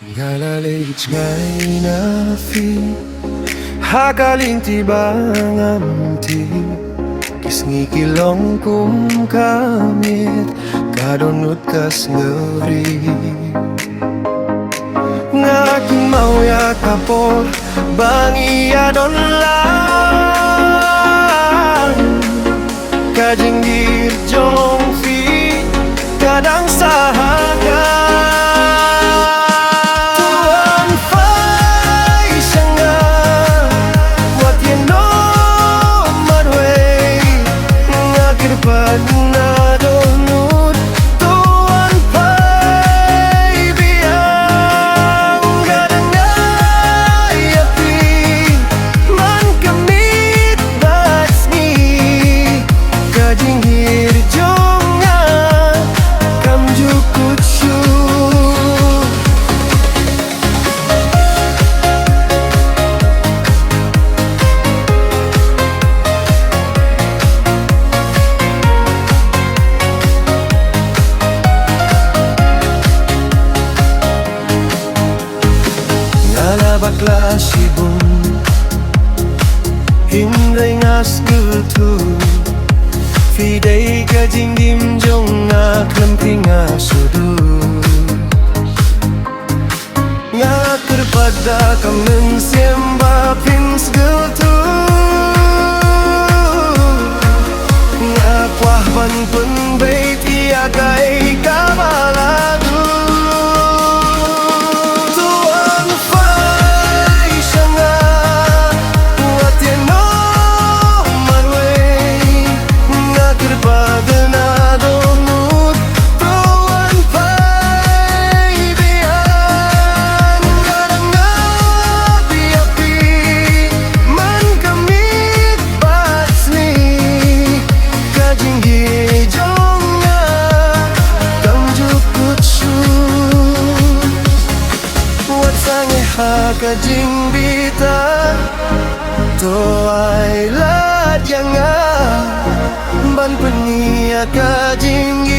Ngalalit ngay na fi hakalinti bangamti kisngi kilong kum kamit kadunut kas ngeri ngaking mau ya kapor bangi adon lang kajinggir jong fi kadang sahaga bakla sibun hindai ngas gutu fidei ka jingdim jong na klempinga sudu nga kerpada kamen siemba pins gutu nga kuah ban pun beit ia kai kabaladu kajing bita to ai la janga ban penia kajing